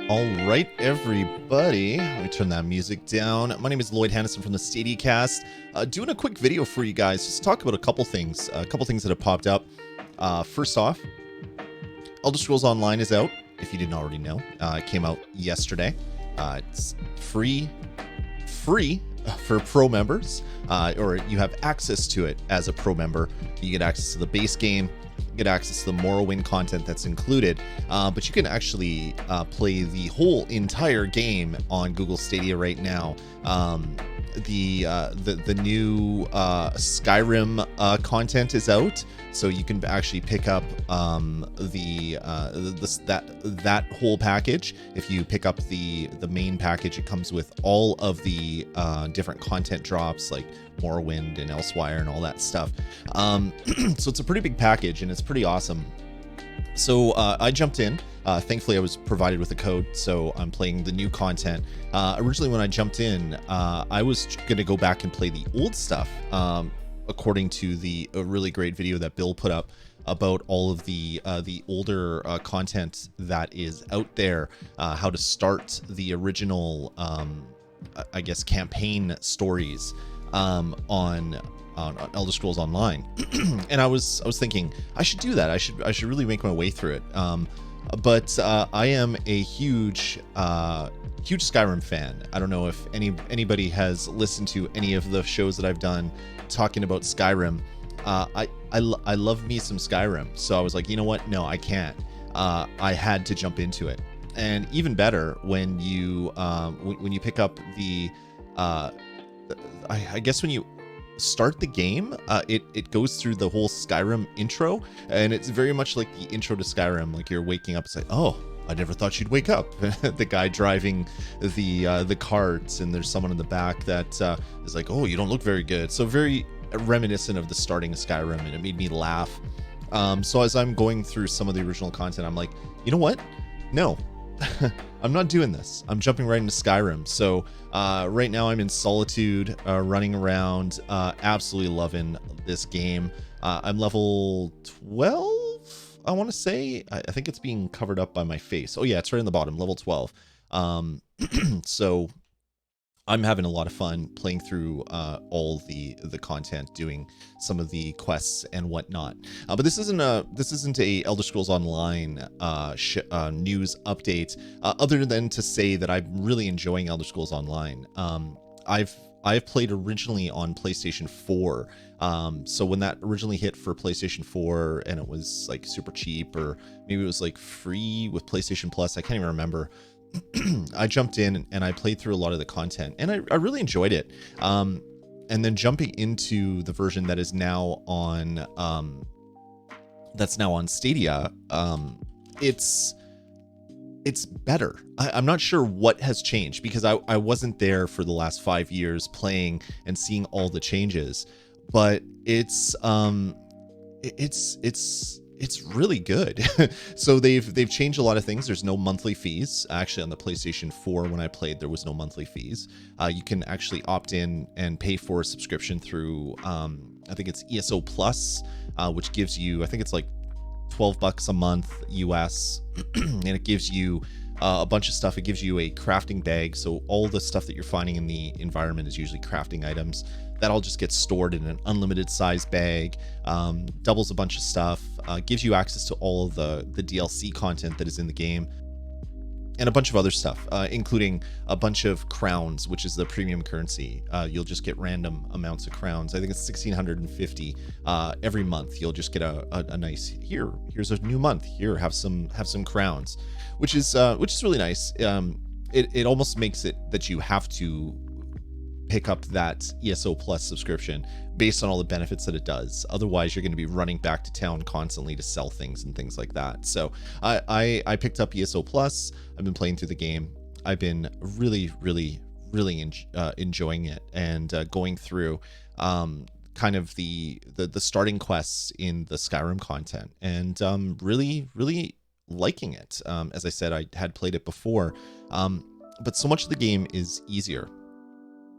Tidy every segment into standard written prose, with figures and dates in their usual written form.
All right, everybody. Let me turn that music down. My name is Lloyd from the Stadia Cast. Doing a quick video for you guys, just to talk about a couple things that have popped up. First off, Elder Scrolls Online is out. If you didn't already know, it came out yesterday. It's free for pro members, or you have access to it as a pro member. You get access to the base game. Get access to the Morrowind content that's included, but you can actually play the whole entire game on Google Stadia right now. The new Skyrim content is out, so you can actually pick up that whole package. If you pick up the main package, it comes with all of the different content drops like Morrowind and Elsewhere and all that stuff. So it's a pretty big package and it's pretty awesome. So I jumped in. Thankfully, I was provided with a code, so I'm playing the new content. Originally, when I jumped in, I was going to go back and play the old stuff, according to a really great video that Bill put up about all of the older content that is out there, how to start the original, I guess, campaign stories on Elder Scrolls Online. And I was thinking I should do that. I should really make my way through it. But I am a huge Skyrim fan. I don't know if anybody has listened to any of the shows that I've done talking about Skyrim. I love me some Skyrim. So I was like, you know what? No, I can't. I had to jump into it. And even better when you pick up the I guess when you start the game, it goes through the whole Skyrim intro, and it's very much like the intro to Skyrim. Like you're waking up, it's like, oh, I never thought you'd wake up. The guy driving the carts, and there's someone in the back that is like, oh, you don't look very good. So very reminiscent of the starting of Skyrim, and it made me laugh. So as I'm going through some of the original content, I'm like, you know what? No. I'm not doing this. I'm jumping right into Skyrim. So right now I'm in Solitude, running around, absolutely loving this game. I'm level 12, I want to say. I think it's being covered up by my face. Oh yeah, it's right in the bottom, level 12. So I'm having a lot of fun playing through all the content, doing some of the quests and whatnot. But this isn't a Elder Scrolls Online news update, other than to say that I'm really enjoying Elder Scrolls Online. I've played originally on PlayStation 4. So when that originally hit for PlayStation 4 and it was like super cheap, or maybe it was like free with PlayStation Plus, I can't even remember. I jumped in and I played through a lot of the content, and I really enjoyed it. And then jumping into the version that is now on Stadia, it's better. I'm not sure what has changed, because I wasn't there for the last 5 years playing and seeing all the changes, but it's really good. So they've changed a lot of things. There's no monthly fees. Actually, on the PlayStation 4 when I played, there was no monthly fees. You can actually opt in and pay for a subscription through I think it's ESO Plus, which gives you, I think it's like $12 a month US, and it gives you a bunch of stuff. It gives you a crafting bag, so all the stuff that you're finding in the environment is usually crafting items. That all just gets stored in an unlimited size bag, doubles a bunch of stuff, gives you access to all of the DLC content that is in the game, and a bunch of other stuff, including a bunch of crowns, which is the premium currency. You'll just get random amounts of crowns. I think it's 1,650 every month. You'll just get a nice, here's a new month. Here, have some crowns, which is really nice. It almost makes it that you have to pick up that ESO Plus subscription based on all the benefits that it does. Otherwise, you're going to be running back to town constantly to sell things and things like that. So I picked up ESO Plus. I've been playing through the game. I've been really enjoying it, and going through kind of the starting quests in the Skyrim content, and really liking it. As I said, I had played it before, but so much of the game is easier.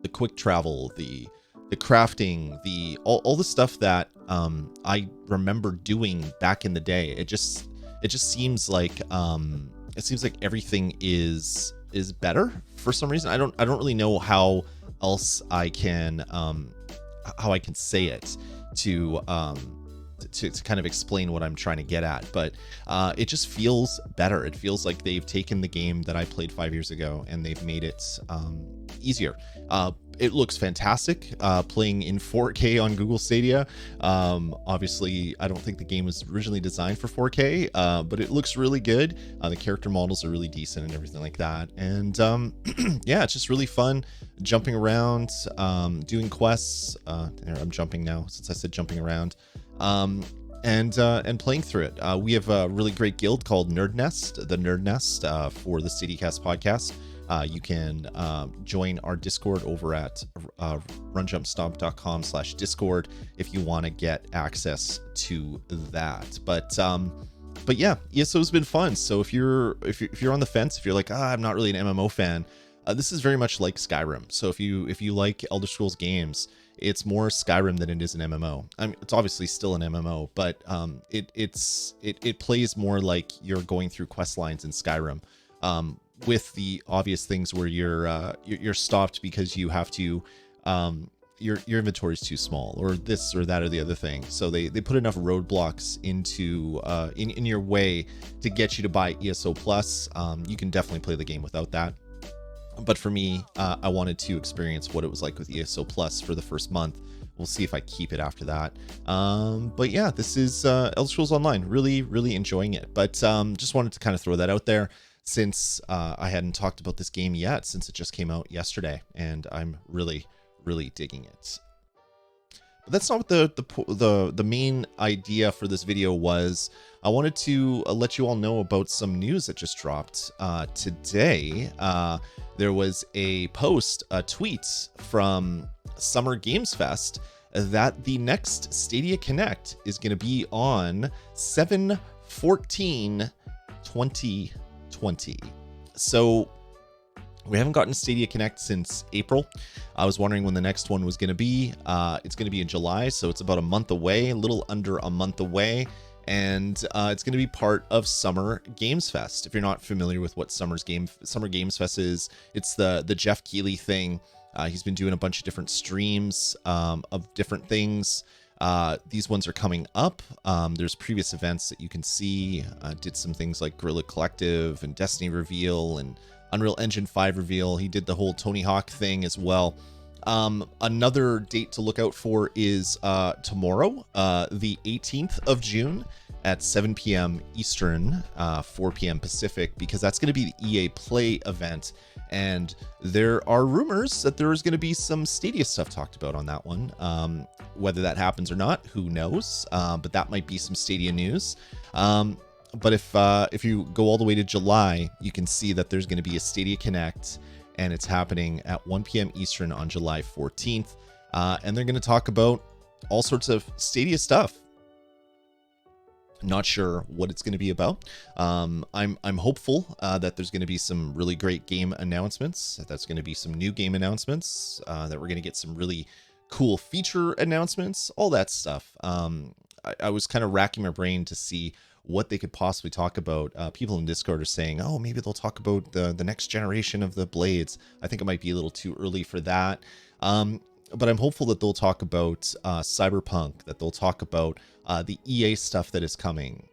The quick travel, the crafting, all the stuff that I remember doing back in the day. It just seems like it seems like everything is better for some reason. I don't really know how else I can say it to kind of explain what I'm trying to get at, but it just feels better. It feels like they've taken the game that I played 5 years ago and they've made it easier. It looks fantastic playing in 4K on Google Stadia. Obviously, I don't think the game was originally designed for 4K, but it looks really good. The character models are really decent and everything like that. And yeah, it's just really fun jumping around, doing quests. I'm jumping now since I said jumping around. And playing through it. We have a really great guild called Nerd Nest, the Nerd Nest for the StadiaCast podcast. You can join our Discord over at runjumpstomp.com/Discord if you want to get access to that. But yeah, ESO has been fun. So if you're on the fence, if you're like, I'm not really an MMO fan, this is very much like Skyrim. So if you like Elder Scrolls games, it's more Skyrim than it is an MMO. I mean, it's obviously still an MMO, but it plays more like you're going through quest lines in Skyrim, with the obvious things where you're stopped because you have to your inventory is too small, or this or that or the other thing. So they put enough roadblocks into in your way to get you to buy ESO Plus. You can definitely play the game without that. But for me, I wanted to experience what it was like with ESO Plus for the first month. We'll see if I keep it after that. But yeah, this is Elder Scrolls Online. Really, really enjoying it. But just wanted to kind of throw that out there since I hadn't talked about this game yet, since it just came out yesterday, and I'm really, really digging it. But that's not what the main idea for this video was. I wanted to let you all know about some news that just dropped today. There was a tweet from Summer Games Fest that the next Stadia Connect is going to be on 7/14/2020. So we haven't gotten Stadia Connect since April. I was wondering when the next one was going to be. It's going to be in July, so it's about a month away, a little under a month away. And it's going to be part of Summer Games Fest. If you're not familiar with what Summer Games Fest is, it's the Jeff Keighley thing. He's been doing a bunch of different streams of different things. These ones are coming up. There's previous events that you can see. Did some things like Guerrilla Collective and Destiny Reveal and Unreal Engine 5 reveal. He did the whole Tony Hawk thing as well. Another date to look out for is tomorrow, the 18th of June at 7 p.m. Eastern, 4 p.m. Pacific, because that's going to be the EA Play event. And there are rumors that there is going to be some Stadia stuff talked about on that one. Whether that happens or not, who knows? But that might be some Stadia news. But if you go all the way to July, you can see that there's going to be a Stadia Connect, and it's happening at 1 p.m. Eastern on July 14th. And they're going to talk about all sorts of Stadia stuff. Not sure what it's going to be about. I'm hopeful that there's going to be some really great game announcements. That's going to be some new game announcements. That we're going to get some really cool feature announcements. All that stuff. I was kind of racking my brain to see what they could possibly talk about. People in Discord are saying, oh, maybe they'll talk about the next generation of the blades. I think it might be a little too early for that. But I'm hopeful that they'll talk about Cyberpunk, that they'll talk about the EA stuff that is coming,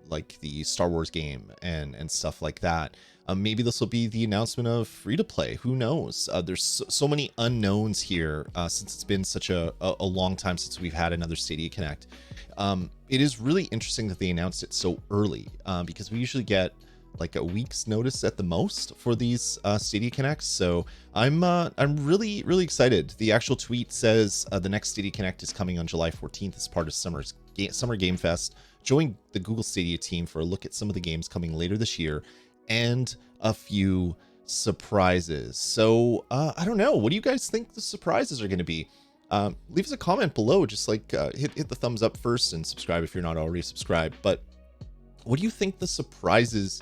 like the Star Wars game and stuff like that. Maybe this will be the announcement of free-to-play. Who knows? There's so many unknowns here since it's been such a long time since we've had another Stadia Connect. It is really interesting that they announced it so early because we usually get like a week's notice at the most for these Stadia Connects. So I'm really, really excited. The actual tweet says the next Stadia Connect is coming on July 14th as part of Summer Game Fest. Join the Google Stadia team for a look at some of the games coming later this year and a few surprises. So I don't know. What do you guys think the surprises are going to be? Leave us a comment below. Just like hit the thumbs up first and subscribe if you're not already subscribed. But what do you think the surprises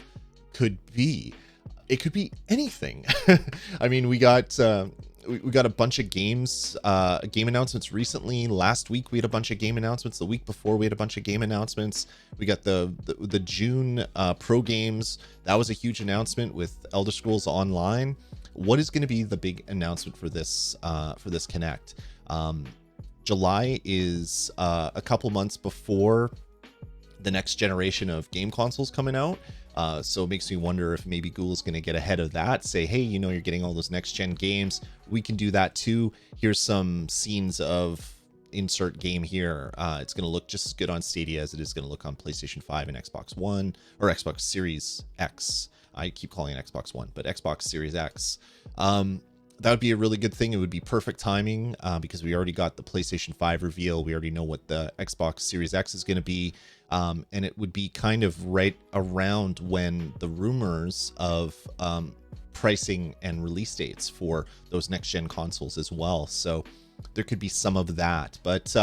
could be? It could be anything. I mean, we got we got a bunch of game announcements recently. Last week we had a bunch of game announcements. The week before we had a bunch of game announcements. We got the June pro games. That was a huge announcement with Elder Scrolls Online. What is going to be the big announcement for this Connect? July is a couple months before the next generation of game consoles coming out. So it makes me wonder if maybe Google's going to get ahead of that, say, hey, you know, you're getting all those next gen games. We can do that too. Here's some scenes of insert game here. It's going to look just as good on Stadia as it is going to look on PlayStation 5 and Xbox One or Xbox Series X. I keep calling it Xbox One, but Xbox Series X. That would be a really good thing. It would be perfect timing because we already got the PlayStation 5 reveal. We already know what the Xbox Series X is going to be. And it would be kind of right around when the rumors of pricing and release dates for those next-gen consoles as well. So there could be some of that. But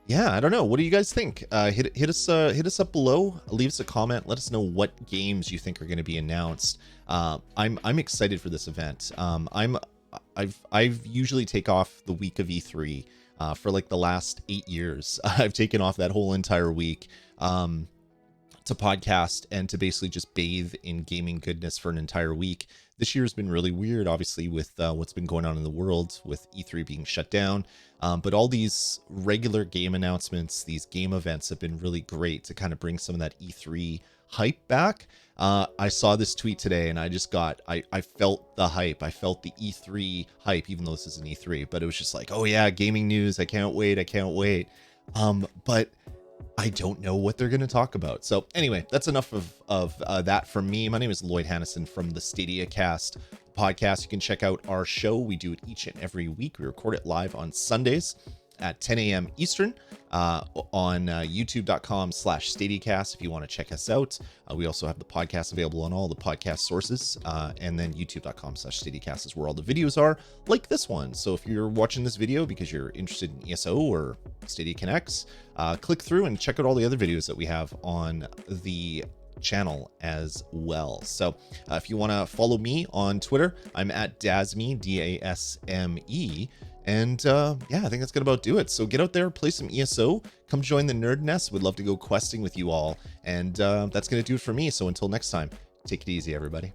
yeah, I don't know. What do you guys think? Hit us up below. Leave us a comment. Let us know what games you think are going to be announced. I'm excited for this event. I've usually take off the week of E3 for like the last 8 years. I've taken off that whole entire week to podcast and to basically just bathe in gaming goodness for an entire week. This year has been really weird, obviously, with what's been going on in the world, with E3 being shut down. But all these regular game announcements, these game events have been really great to kind of bring some of that E3 hype back. I saw this tweet today and I felt the hype. I felt the E3 hype, even though this isn't E3, but it was just like, oh yeah, gaming news. I can't wait. But I don't know what they're going to talk about. So anyway, that's enough of that from me. My name is Lloyd Hannison from the Stadia Cast podcast. You can check out our show. We do it each and every week. We record it live on Sundays at 10 a.m. Eastern on youtube.com/StadiaCast if you want to check us out. We also have the podcast available on all the podcast sources, and then youtube.com/StadiaCast is where all the videos are, like this one. So if you're watching this video because you're interested in ESO or Stadia Connects, click through and check out all the other videos that we have on the channel as well. So if you want to follow me on Twitter, I'm at Dasme, DASME. And yeah, I think that's gonna about do it. So get out there, play some ESO, come join the Nerd Nest. We'd love to go questing with you all. And that's gonna do it for me. So until next time, take it easy, everybody.